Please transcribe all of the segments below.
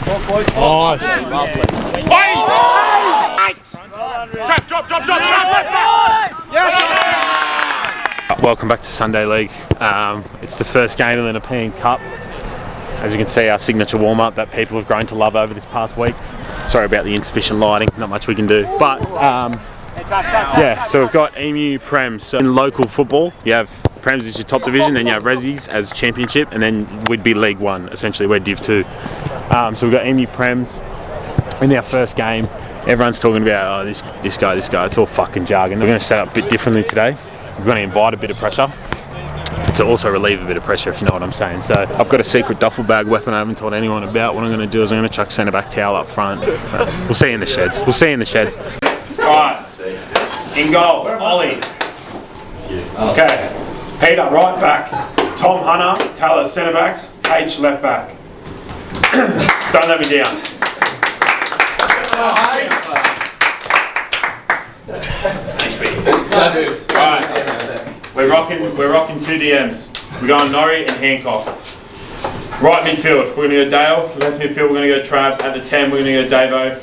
Welcome back to Sunday League. It's the first game of the Nepean Cup. As you can see, our signature warm-up that people have grown to love over this past week. Sorry about the insufficient lighting, not much we can do. But yeah, so we've got Emu Prems. So in local football, you have Prems is your top division, then you have Resis as championship, and then we'd be League 1, essentially, we're Div 2. So we've got Emu Prems in our first game. Everyone's talking about, oh, this guy, it's all fucking jargon. We're going to set up a bit differently today. We're going to invite a bit of pressure to also relieve a bit of pressure, if you know what I'm saying. So I've got a secret duffel bag weapon I haven't told anyone about. What I'm going to do is I'm going to chuck centre back towel up front. We'll see in the sheds. Alright, in goal, Ollie. Okay, Peter, right back. Tom Hunter, Taylor, centre backs. H, left back. Don't let me down. Alright, we're rocking two DMs. We're going Norrie and Hancock. Right midfield, we're going to go Dale. Left midfield, we're going to go Trav. At the 10, we're going to go Davo.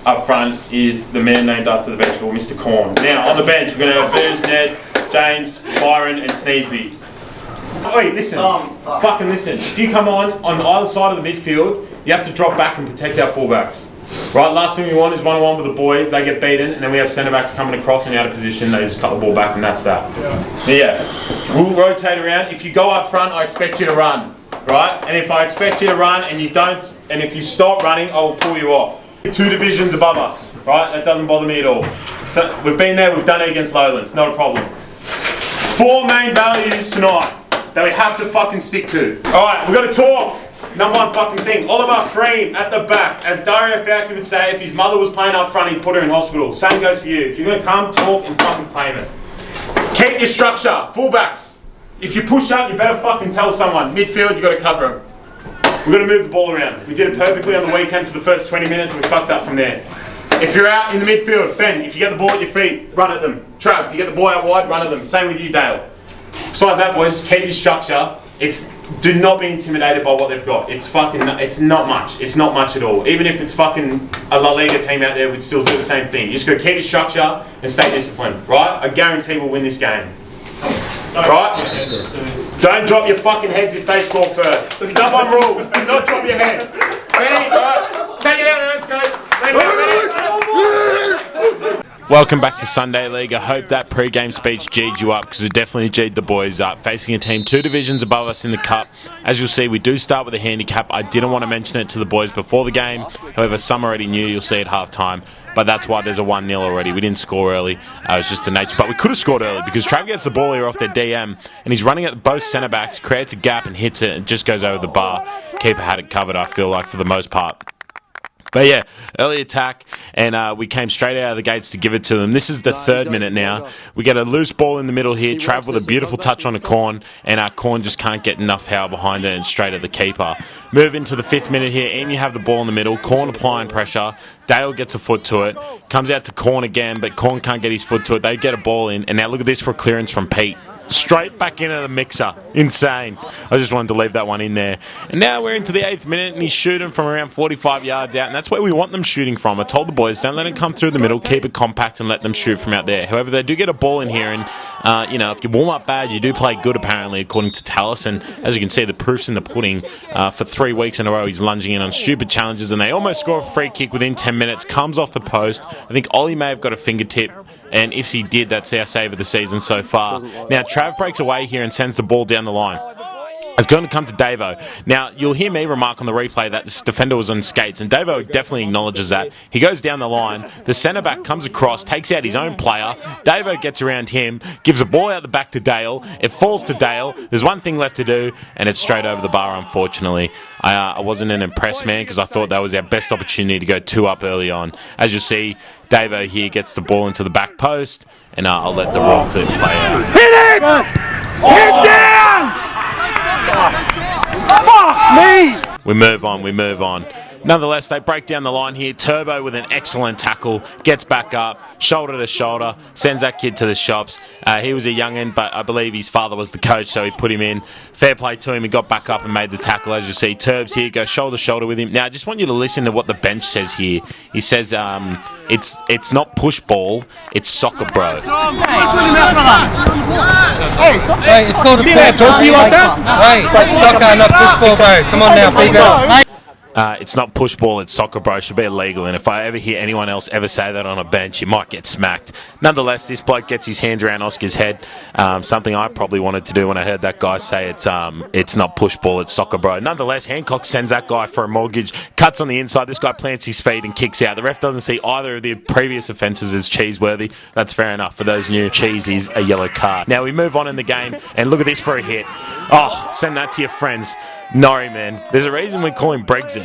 Up front is the man named after the vegetable, Mr. Corn. Now, on the bench, we're going to have Booze, Ned, James, Byron, and Sneesby. Wait, listen. Fucking listen. If you come on either side of the midfield, you have to drop back and protect our fullbacks. Right, last thing we want is one-on-one with the boys. They get beaten, and then we have centre-backs coming across and out of position. They just cut the ball back, and that's that. Yeah. We'll rotate around. If you go up front, I expect you to run. Right? And if I expect you to run and you don't, and if you stop running, I will pull you off. 2 divisions above us, right? That doesn't bother me at all. So we've been there, we've done it against Lowlands, not a problem. 4 main values tonight that we have to fucking stick to. Alright, we've got to talk. Number 1 fucking thing, Oliver Freem at the back. As Dario Fauci would say, if his mother was playing up front, he'd put her in hospital. Same goes for you. If you're going to come, talk and fucking claim it. Keep your structure. Fullbacks. If you push up, you better fucking tell someone. Midfield, you got to cover them. We're going to move the ball around. We did it perfectly on the weekend for the first 20 minutes and we fucked up from there. If you're out in the midfield, Ben, if you get the ball at your feet, run at them. Trav, if you get the ball out wide, run at them. Same with you, Dale. Besides that, boys, keep your structure. Do not be intimidated by what they've got. It's not much. It's not much at all. Even if it's fucking a La Liga team out there, we'd still do the same thing. You just got to keep your structure and stay disciplined, right? I guarantee we'll win this game. Right? Don't drop your fucking heads if they score first. Number 1 rule, do not drop your heads. Ready? Right? Take it out, let's go. Welcome back to Sunday League. I hope that pre-game speech G'd you up, because it definitely G'd the boys up. Facing a team 2 divisions above us in the Cup. As you'll see, we do start with a handicap. I didn't want to mention it to the boys before the game. However, some already knew. You'll see at half-time. But that's why there's a 1-0 already. We didn't score early. It was just the nature. But we could have scored early because Trav gets the ball here off their DM and he's running at both centre-backs, creates a gap and hits it and just goes over the bar. Keeper had it covered, I feel like, for the most part. But yeah, early attack, and we came straight out of the gates to give it to them. This is the 3rd minute now. We get a loose ball in the middle here. Trav with a beautiful touch on a Corn, and our Corn just can't get enough power behind it and straight at the keeper. Move into the 5th minute here, and you have the ball in the middle. Corn applying pressure. Dale gets a foot to it. Comes out to Corn again, but Corn can't get his foot to it. They get a ball in, and now look at this for a clearance from Pete. Straight back into the mixer. Insane. I just wanted to leave that one in there. And now we're into the 8th minute and he's shooting from around 45 yards out, and that's where we want them shooting from. I told the boys, don't let them come through the middle, keep it compact and let them shoot from out there. However, they do get a ball in here, and if you warm up bad, you do play good apparently, according to Tallis. And as you can see, the proof's in the pudding. For 3 weeks in a row, he's lunging in on stupid challenges, and they almost score a free kick within 10 minutes. Comes off the post. I think Ollie may have got a fingertip, and if he did, that's our save of the season so far. Now, Trav breaks away here and sends the ball down the line. It's going to come to Davo. Now, you'll hear me remark on the replay that this defender was on skates, and Davo definitely acknowledges that. He goes down the line. The centre-back comes across, takes out his own player. Davo gets around him, gives a ball out the back to Dale. It falls to Dale. There's one thing left to do, and it's straight over the bar, unfortunately. I wasn't an impressed man because I thought that was our best opportunity to go 2 up early on. As you'll see, Davo here gets the ball into the back post, and I'll let the raw clip play out. Hit it! Hit down! Fuck me! We move on. Nonetheless, they break down the line here. Turbo with an excellent tackle, gets back up, shoulder to shoulder, sends that kid to the shops. He was a young'un, but I believe his father was the coach, so he put him in. Fair play to him. He got back up and made the tackle. As you see, Turbs here goes shoulder to shoulder with him. Now, I just want you to listen to what the bench says here. He says, it's not push ball, it's soccer, bro. Hey, it's called a fair talk to you like that? Hey, soccer, not push ball, bro. Come on now, be better. It's not push ball, it's soccer, bro. It should be illegal. And if I ever hear anyone else ever say that on a bench, you might get smacked. Nonetheless, this bloke gets his hands around Oscar's head. Something I probably wanted to do when I heard that guy say it's not push ball, it's soccer, bro. Nonetheless, Hancock sends that guy for a mortgage, cuts on the inside. This guy plants his feet and kicks out. The ref doesn't see either of the previous offences as cheese-worthy. That's fair enough. For those new, cheese is a yellow card. Now we move on in the game, and look at this for a hit. Oh, send that to your friends. Norrie, man. There's a reason we call him Brexit.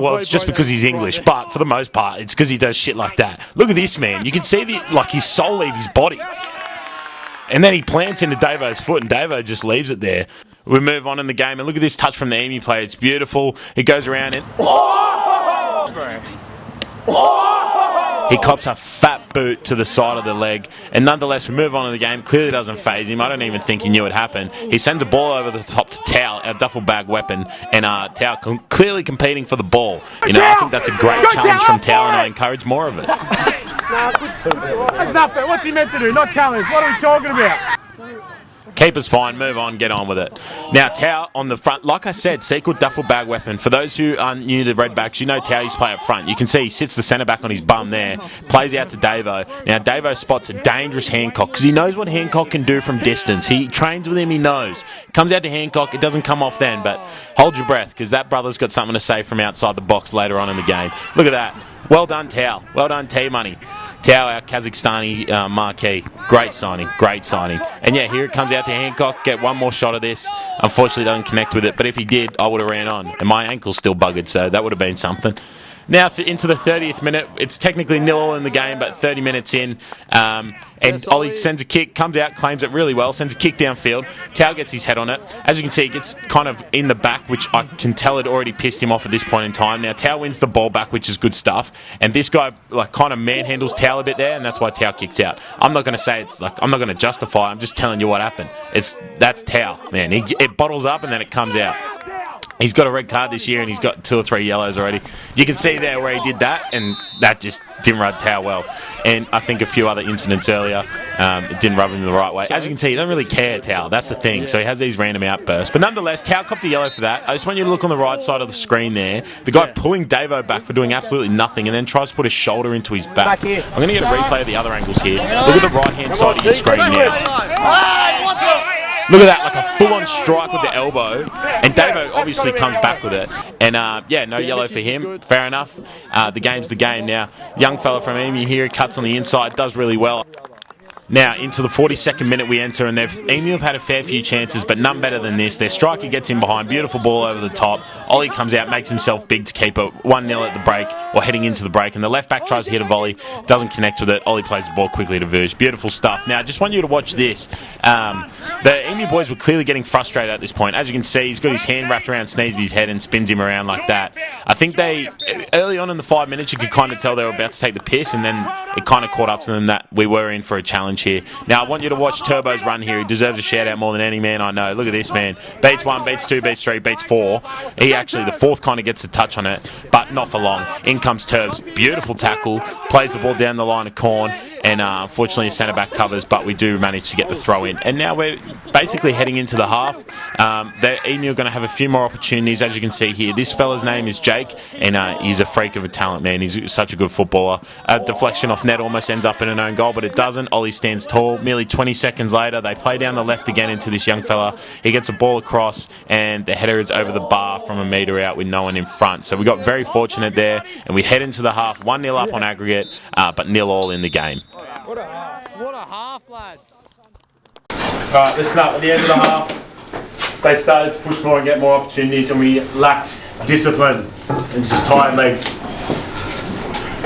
Well, it's just because he's English, but for the most part, it's because he does shit like that. Look at this, man. You can see his soul leave his body. And then he plants into Davo's foot, and Davo just leaves it there. We move on in the game, and look at this touch from the Emu player. It's beautiful. He goes around and... He cops a fat boot to the side of the leg, and nonetheless, we move on in the game. Clearly doesn't faze him. I don't even think he knew it happened. He sends a ball over the top to Tao, our duffel bag weapon, and Tao clearly competing for the ball. You know, I think that's a great challenge from Tao, and I encourage more of it. That's not fair. What's he meant to do? Not challenge. What are we talking about? Keeper's fine, move on, get on with it. Now, Tao on the front, like I said, secret duffel bag weapon. For those who aren't new to Redbacks, you know Tao used to play up front. You can see he sits the centre back on his bum there, plays out to Davo. Now, Davo spots a dangerous Hancock because he knows what Hancock can do from distance. He trains with him, he knows. Comes out to Hancock, it doesn't come off then, but hold your breath because that brother's got something to say from outside the box later on in the game. Look at that. Well done, Tao. Well done, T-Money. Tao, our Kazakhstani marquee. Great signing, great signing. And yeah, here it comes out to Hancock. Get one more shot of this. Unfortunately, doesn't connect with it. But if he did, I would have ran on. And my ankle's still buggered, so that would have been something. Now into the 30th minute. It's technically 0-0 in the game, but 30 minutes in. And Ollie sends a kick, comes out, claims it really well, sends a kick downfield. Tao gets his head on it. As you can see, he gets kind of in the back, which I can tell had already pissed him off at this point in time. Now, Tao wins the ball back, which is good stuff. And this guy kind of manhandles Tao a bit there, and that's why Tao kicks out. I'm not going to say I'm not going to justify. I'm just telling you what happened. That's Tao, man. It bottles up and then it comes out. He's got a red card this year and he's got 2 or 3 yellows already. You can see there where he did that, and that just didn't rub Tao well. And I think a few other incidents earlier, it didn't rub him the right way. As you can see, he doesn't really care, Tao. That's the thing. So he has these random outbursts. But nonetheless, Tao copped a yellow for that. I just want you to look on the right side of the screen there. The guy pulling Davo back for doing absolutely nothing and then tries to put his shoulder into his back. I'm going to get a replay of the other angles here. Look at the right-hand side of your screen now. Look at that, like a full-on strike with the elbow. And Davo obviously comes back with it. And, no yellow for him. Fair enough. The game's the game now. Young fella from Emu here, he cuts on the inside, does really well. Now, into the 42nd minute we enter, and Emu have had a fair few chances, but none better than this. Their striker gets in behind, beautiful ball over the top. Ollie comes out, makes himself big to keep it 1-0 at the break, or heading into the break, and the left back tries to hit a volley, doesn't connect with it. Ollie plays the ball quickly to Verge. Beautiful stuff. Now, I just want you to watch this. The Emu boys were clearly getting frustrated at this point. As you can see, he's got his hand wrapped around Sneezy's head and spins him around like that. I think early on in the 5 minutes, you could kind of tell they were about to take the piss, and then it kind of caught up to them that we were in for a challenge here. Now, I want you to watch Turbo's run here. He deserves a shout-out more than any man I know. Look at this, man. Beats 1, beats 2, beats 3, beats 4. He actually, the fourth kind of gets a touch on it, but not for long. In comes Turbs. Beautiful tackle. Plays the ball down the line of corn, and unfortunately, a centre-back covers, but we do manage to get the throw in. And now we're basically heading into the half. The Emu are going to have a few more opportunities, as you can see here. This fella's name is Jake, and he's a freak of a talent, man. He's such a good footballer. Deflection off net almost ends up in an own goal, but it doesn't. Ollie stands tall. Merely 20 seconds later, they play down the left again into this young fella. He gets a ball across, and the header is over the bar from a metre out with no one in front. So we got very fortunate there, and we head into the half, 1-0 up on aggregate, but 0-0 in the game. What a half, lads. Alright, listen up. At the end of the half, they started to push more and get more opportunities, and we lacked discipline and just tired legs.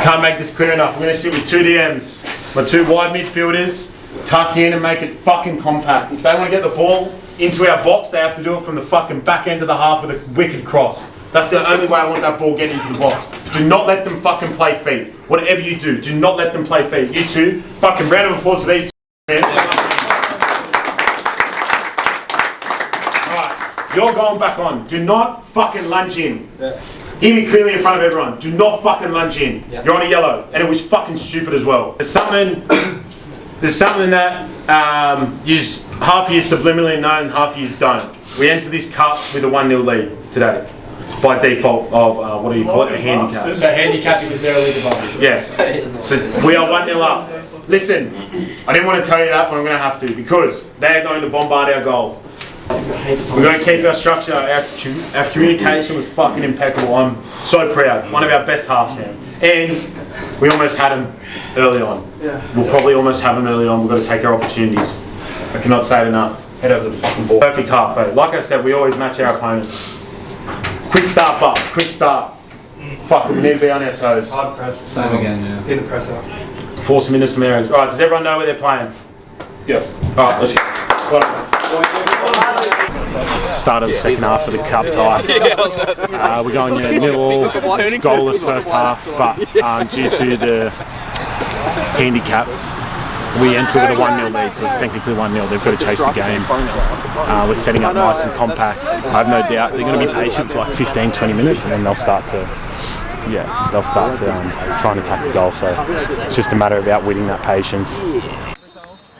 Can't make this clear enough. I'm going to sit with 2 DMs. My 2 wide midfielders, tuck in and make it fucking compact. If they want to get the ball into our box, they have to do it from the fucking back end of the half with a wicked cross. That's the only way I want that ball getting into the box. Do not let them fucking play feet. Whatever you do, do not let them play feet. You two, fucking round of applause for these two. Alright, you're going back on. Do not fucking lunge in. Hear me clearly in front of everyone. Do not fucking lunge in. You're on a yellow. And it was fucking stupid as well. There's something that half of you subliminally know and half of you don't. We enter this cup with a 1-0 lead today. By default of, what do you call it, a handicap. So handicap because they're a league above you. Yes. So we are 1-0 up. Listen, I didn't want to tell you that, but I'm going to have to because they're going to bombard our goal. We're going to keep our structure. Our communication was fucking impeccable. I'm so proud. One of our best halves, man. And we almost had him early on. We'll probably almost have him early on. We've got to take our opportunities. I cannot say it enough. Head over the fucking ball. Perfect half, eh? Like I said, we always match our opponents. Quick start, Buck. Quick start. Fuck, we need to be on our toes. Hard press. Same again, yeah. Pin the press out. Force them into some areas. Alright, does everyone know where they're playing? Yeah. Alright, let's go. Start of the second half of the cup tie. We're going 0-0, goalless first half, but due to the handicap, we enter with a 1-0 lead, so it's technically 1-0. They've got to chase the game. We're setting up nice and compact. I have no doubt they're going to be patient for like 15-20 minutes, and then they'll start to try and attack the goal. So it's just a matter of outwitting that patience.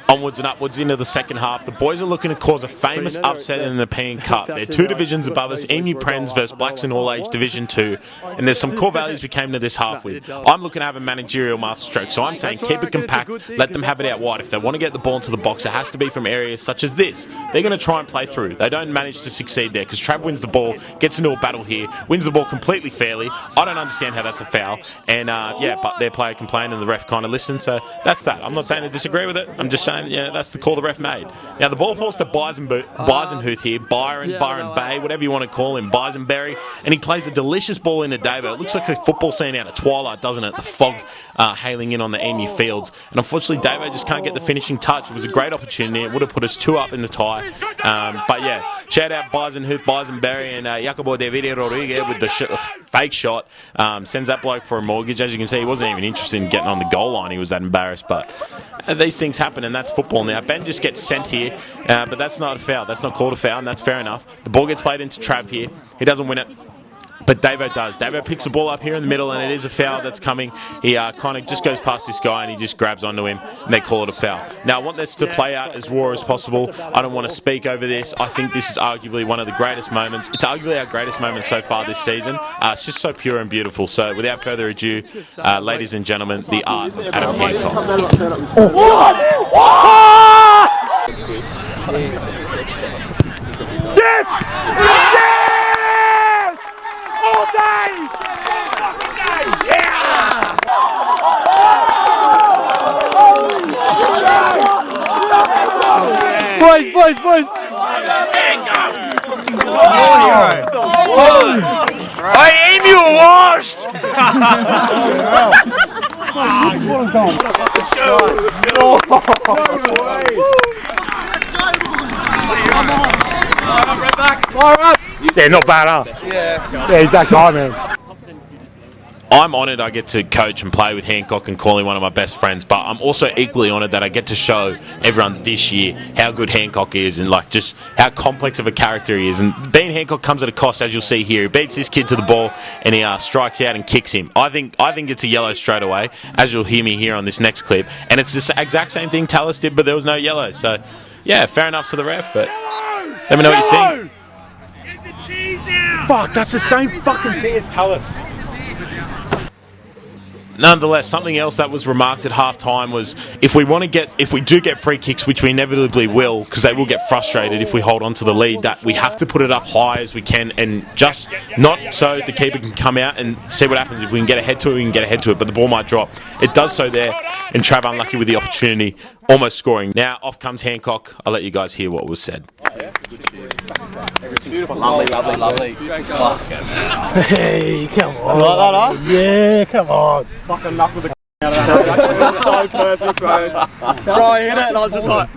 Onwards and upwards into the second half. The boys are looking to cause a famous upset in the Nepean Cup. They're 2 divisions above us, Emu Press versus Blaxland All-Age Division 2. And there's some core values we came to this half with. I'm looking to have a managerial masterstroke, so I'm saying keep it compact, let them have it out wide. If they want to get the ball into the box, it has to be from areas such as this. They're going to try and play through. They don't manage to succeed there because Trav wins the ball, gets into a battle here, wins the ball completely fairly. I don't understand how that's a foul. And but their player complained and the ref kind of listened, so that's that. I'm not saying I disagree with it. I'm just saying that's the call the ref made. Now the ball falls to Bisonhuth here, Byron Bay, whatever you want to call him, Bisonberry, and he plays a delicious ball into Davo. It looks like a football scene out of Twilight, doesn't it? The fog hailing in on the Emu fields. And unfortunately Davo just can't get the finishing touch. It was a great opportunity. It would have put us 2 up in the tie. But yeah, shout out Bisonhuth, Bisonberry, and Jacobo David Rodriguez with the fake shot. Sends that bloke for a mortgage. As you can see, he wasn't even interested in getting on the goal line. He was that embarrassed, but these things happen, and that's football. Now Ben just gets sent here, but that's not a foul. That's not called a foul, and that's fair enough. The ball gets played into Trav here. He doesn't win it, but Davo does. Davo picks the ball up here in the middle, and it is a foul that's coming. He kind of just goes past this guy, and he just grabs onto him, and they call it a foul. Now I want this to play out as raw as possible. I don't want to speak over this. I think this is arguably one of the greatest moments. It's arguably our greatest moment so far this season. It's just so pure and beautiful. So without further ado, ladies and gentlemen, the art of Adam Hancock. Yes! Yes! All day! Yeah! Boys! Hey, Emu washed! Let's go! Yeah, not bad, huh? Yeah, he's that guy, man. I'm honoured I get to coach and play with Hancock and call him one of my best friends, but I'm also equally honoured that I get to show everyone this year how good Hancock is and just how complex of a character he is. And being Hancock comes at a cost, as you'll see here. He beats this kid to the ball and he strikes out and kicks him. I think it's a yellow straight away, as you'll hear me here on this next clip. And it's the exact same thing Tallis did, but there was no yellow. So, yeah, fair enough to the ref, but let me know what you think. Fuck, that's the same fucking thing as Tallis. Nonetheless, something else that was remarked at half-time was if we do get free kicks, which we inevitably will, because they will get frustrated if we hold on to the lead, that we have to put it up high as we can, and just not so the keeper can come out and see what happens. If we can get ahead to it, we can get ahead to it, but the ball might drop. It does so there, and Trav unlucky with the opportunity, almost scoring. Now, off comes Hancock. I'll let you guys hear what was said. Lovely. Hey, come on. You like that, huh? Yeah, come on. Fucking knock with the so perfect, bro. Bro, I hit it and I was just like...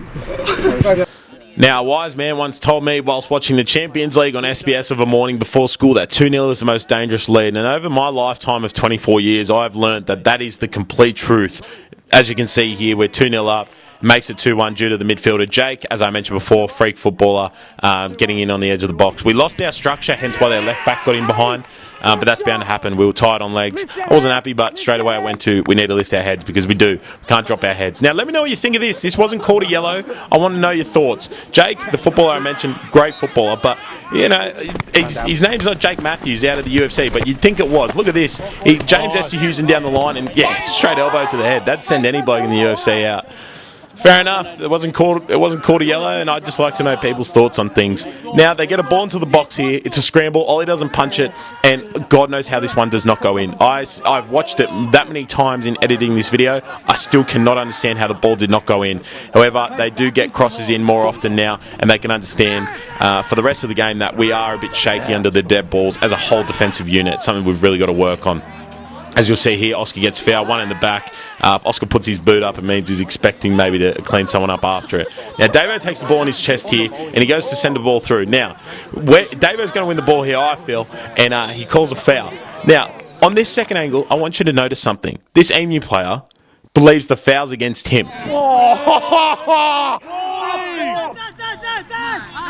Now, a wise man once told me whilst watching the Champions League on SBS of a morning before school that 2-0 is the most dangerous lead. And over my lifetime of 24 years, I've learnt that that is the complete truth. As you can see here, we're 2-0 up. Makes it 2-1 due to the midfielder Jake, as I mentioned before, freak footballer, getting in on the edge of the box. We lost our structure, hence why their left back got in behind, but that's bound to happen. We were tired on legs. I wasn't happy, but straight away I went to, we need to lift our heads, because we do. We can't drop our heads. Now, let me know what you think of this. This wasn't called a yellow. I want to know your thoughts. Jake, the footballer I mentioned, great footballer, but, you know, his name's not Jake Matthews out of the UFC, but you'd think it was. Look at this. James Esterhuizen down the line, and, yeah, straight elbow to the head. That'd send any bloke in the UFC out. Fair enough. It wasn't called a yellow, and I'd just like to know people's thoughts on things. Now, they get a ball into the box here. It's a scramble. Ollie doesn't punch it, and God knows how this one does not go in. I've watched it that many times in editing this video. I still cannot understand how the ball did not go in. However, they do get crosses in more often now, and they can understand for the rest of the game that we are a bit shaky under the dead balls as a whole defensive unit, something we've really got to work on. As you'll see here, Oscar gets fouled, one in the back. If Oscar puts his boot up, it means he's expecting maybe to clean someone up after it. Now, Davo takes the ball in his chest here, and he goes to send the ball through. Now, Davo's going to win the ball here, I feel, and he calls a foul. Now, on this second angle, I want you to notice something. This Emu player believes the foul's against him.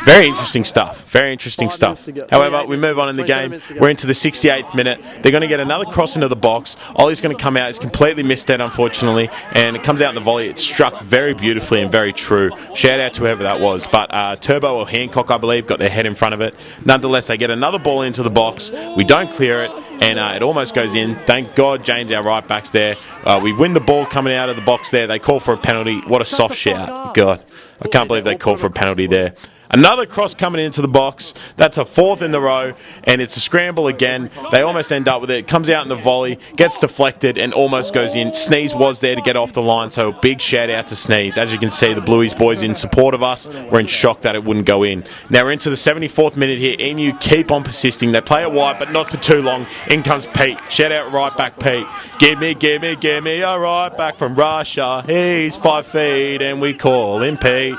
Very interesting stuff. Very interesting stuff. However, we move on in the game. We're into the 68th minute. They're going to get another cross into the box. Ollie's going to come out. It's completely missed it, unfortunately. And it comes out in the volley. It's struck very beautifully and very true. Shout out to whoever that was. But Turbo or Hancock, I believe, got their head in front of it. Nonetheless, they get another ball into the box. We don't clear it. And it almost goes in. Thank God James, our right back's there. We win the ball coming out of the box there. They call for a penalty. What a soft shout. God, I can't believe they called for a penalty there. Another cross coming into the box. That's a fourth in the row, and it's a scramble again. They almost end up with it. Comes out in the volley, gets deflected, and almost goes in. Sneeze was there to get off the line, so big shout out to Sneeze. As you can see, the Blueies boys in support of us were in shock that it wouldn't go in. Now we're into the 74th minute here. Emu keep on persisting. They play it wide, but not for too long. In comes Pete. Shout out right back Pete. Give me a right back from Russia. He's 5 feet, and we call him Pete.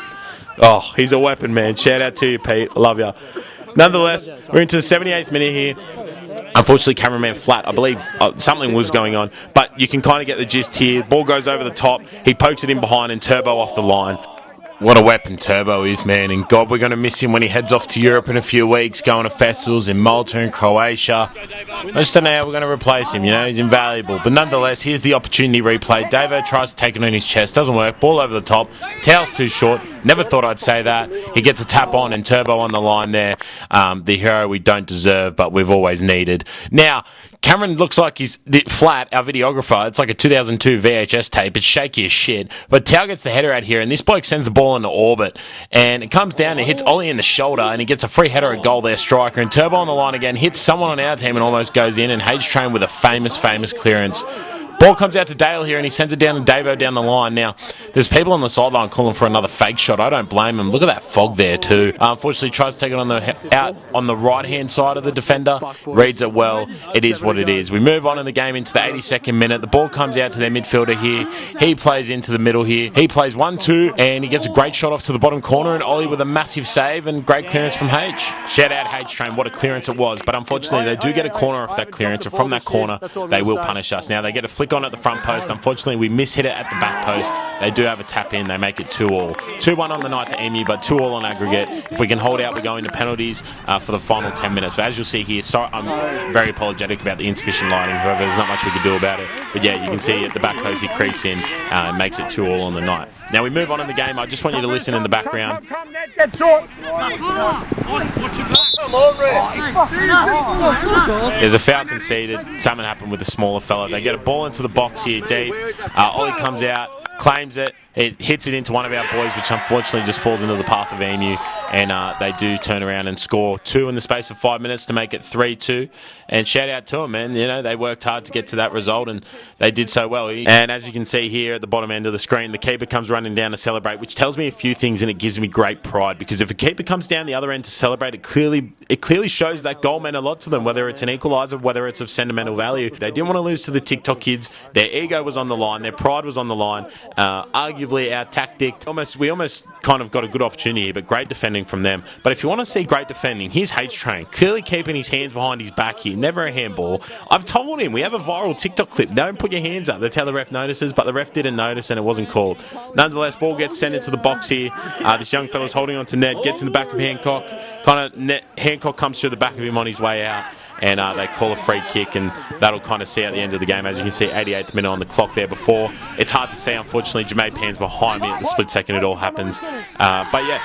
Oh, he's a weapon, man. Shout out to you, Pete. I love you. Nonetheless, we're into the 78th minute here. Unfortunately, cameraman flat. I believe something was going on, but you can kind of get the gist here. Ball goes over the top. He pokes it in behind, and Turbo off the line. What a weapon Turbo is, man, and God, we're going to miss him when he heads off to Europe in a few weeks, going to festivals in Malta and Croatia. I just don't know how we're going to replace him, you know, he's invaluable. But nonetheless, here's the opportunity replay. Davo tries to take it on his chest, doesn't work, ball over the top, towel's too short, never thought I'd say that. He gets a tap on and Turbo on the line there, the hero we don't deserve, but we've always needed. Now, Cameron looks like he's flat, our videographer. It's like a 2002 VHS tape. It's shaky as shit. But Tao gets the header out here, and this bloke sends the ball into orbit. And it comes down and hits Ollie in the shoulder, and he gets a free header at goal there, striker. And Turbo on the line again, hits someone on our team and almost goes in. And H-Train with a famous clearance. Ball comes out to Dale here, and he sends it down to Davo down the line. Now, there's people on the sideline calling for another fake shot. I don't blame him. Look at that fog there too. Unfortunately, tries to take it out on the right-hand side of the defender. Reads it well. It is what it is. We move on in the game into the 82nd minute. The ball comes out to their midfielder here. He plays into the middle here. He plays 1-2, and he gets a great shot off to the bottom corner, and Ollie with a massive save and great clearance from H. Shout out H-Train. What a clearance it was. But unfortunately, they do get a corner off that clearance, and from that corner, they will punish us. Now, they get a flick on at the front post. Unfortunately, we miss hit it at the back post. They do have a tap in. They make it 2-2. 2-1 on the night to Emu, but 2-2 on aggregate. If we can hold out, we go into penalties for the final 10 minutes. But as you'll see here, sorry, I'm very apologetic about the insufficient lighting. However, there's not much we can do about it. But yeah, you can see at the back post, he creeps in and makes it 2-2 on the night. Now we move on in the game. I just want you to listen in the background. There's a foul conceded. Something happened with the smaller fella. They get a ball into the box here deep. Ollie comes out, claims it. It hits it into one of our boys, which unfortunately just falls into the path of Emu. And they do turn around and score 2 in the space of 5 minutes to make it 3-2. And shout out to them, man. You know, they worked hard to get to that result, and they did so well. And as you can see here at the bottom end of the screen, the keeper comes running down to celebrate, which tells me a few things, and it gives me great pride. Because if a keeper comes down the other end to celebrate, it clearly shows that goal meant a lot to them, whether it's an equaliser, whether it's of sentimental value. They didn't want to lose to the TikTok kids. Their ego was on the line. Their pride was on the line. Arguably arguably our tactic. We almost kind of got a good opportunity here, but great defending from them. But if you want to see great defending, here's H-Train, clearly keeping his hands behind his back here, never a handball. I've told him, we have a viral TikTok clip, don't put your hands up. That's how the ref notices, but the ref didn't notice and it wasn't called. Nonetheless, ball gets sent into the box here. This young fella's holding on to Ned, gets in the back of Hancock. Hancock comes through the back of him on his way out. And they call a free kick, and that'll kind of see out the end of the game. As you can see, 88th minute on the clock there before. It's hard to see, unfortunately. Jermaine Pan's behind me at the split second it all happens. But yeah,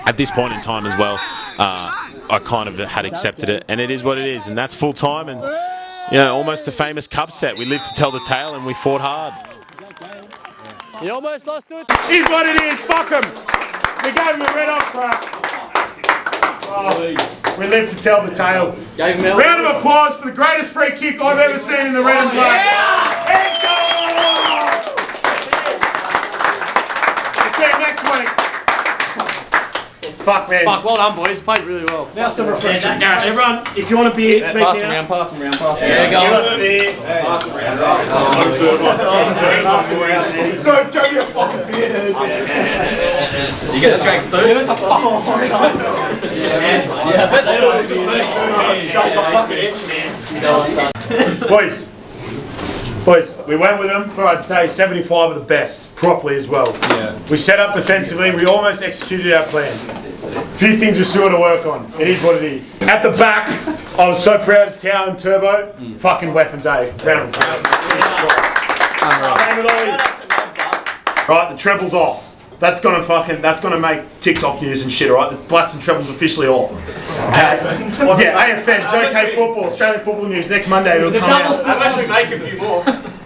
at this point in time as well, I kind of had accepted it, and it is what it is, and that's full time. And almost a famous Cupset. We lived to tell the tale, and we fought hard. You almost lost to it. Here's what it is. Fuck him. We gave him a red hot crap. Oh, we live to tell the tale. Round of applause for the greatest free kick I've ever seen in the red and black. We'll see you next week. Fuck, man. Fuck, well done, boys. Played really well. Now some refreshments. Yeah, everyone, if you want a beer, speak now. Pass them around. There you go. Give us a beer. Pass them around. So, go get a fucking beer, dude. You get the drinks too? There's a fucking I bet they don't. Shut the fucking itch, man. Boys, we went with them for, I'd say, 75 of the best, properly as well. Yeah. We set up defensively, we almost executed our plan. A few things we still got to work on. It is what it is. At the back, I was so proud of Tao and Turbo. Fucking weapons, eh? Round of applause. Same with Ollie. Right, the treble's off. That's gonna make TikTok news and shit, alright? The Blaxland treble's officially off. Okay. Yeah, AFN, JK Football, Australian Football News, next Monday it'll come out. Unless we make a few more.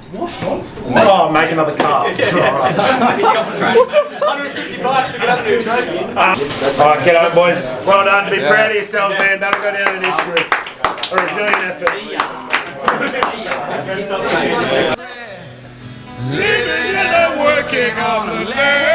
What? Oh, make another car. Alright. 150 bucks to get up a new trophy. Alright, get on, boys. Well done. Be proud of yourselves, man. That'll go down in history. A resilient effort. Living and working on the land.